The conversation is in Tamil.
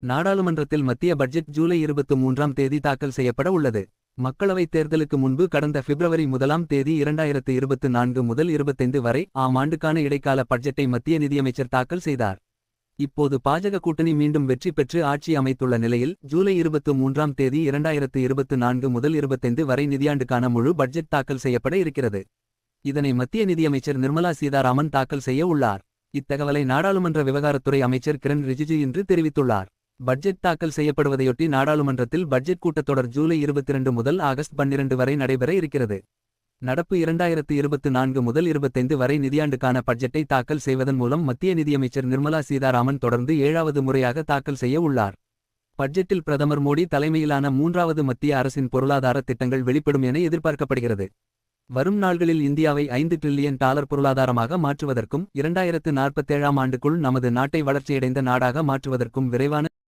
நாடாளுமன்றத்தில் மத்திய பட்ஜெட் ஜூலை 23ஆம் தேதி தாக்கல் செய்யப்பட உள்ளது. மக்களவைத் தேர்தலுக்கு முன்பு கடந்த பிப்ரவரி 1ஆம் தேதி 2024 முதல் 25 வரை ஆண்டுக்கான இடைக்கால பட்ஜெட்டை மத்திய நிதியமைச்சர் தாக்கல் செய்தார். இப்போது பாஜக கூட்டணி மீண்டும் வெற்றி பெற்று ஆட்சி அமைத்துள்ள நிலையில் ஜூலை 23ஆம் தேதி 2024 முதல் 25 வரை நிதியாண்டுக்கான முழு பட்ஜெட் தாக்கல் செய்யப்பட இருக்கிறது. இதனை மத்திய நிதியமைச்சர் நிர்மலா சீதாராமன் தாக்கல் செய்ய உள்ளார். இத்தகவலை நாடாளுமன்ற விவகாரத்துறை அமைச்சர் கிரண் ரிஜிஜு இன்று தெரிவித்துள்ளார். பட்ஜெட் தாக்கல் செய்யப்படுவதையொட்டி நாடாளுமன்றத்தில் பட்ஜெட் கூட்டத்தொடர் ஜூலை 22 முதல் ஆகஸ்ட் 12 வரை நடைபெற இருக்கிறது. நடப்பு 2024 முதல் 25 வரை நிதியாண்டுக்கான பட்ஜெட்டை தாக்கல் செய்வதன் மூலம் மத்திய நிதியமைச்சர் நிர்மலா சீதாராமன் தொடர்ந்து 7வது முறையாக தாக்கல் செய்ய உள்ளார். பட்ஜெட்டில் பிரதமர் மோடி தலைமையிலான 3வது மத்திய அரசின் பொருளாதார திட்டங்கள் வெளிப்படும் என எதிர்பார்க்கப்படுகிறது. வரும் நாள்களில் இந்தியாவை $5 டிரில்லியன் பொருளாதாரமாக மாற்றுவதற்கும் 2047ஆம் ஆண்டுக்குள் நமது நாட்டை வளர்ச்சியடைந்த நாடாக மாற்றுவதற்கும் விரைவான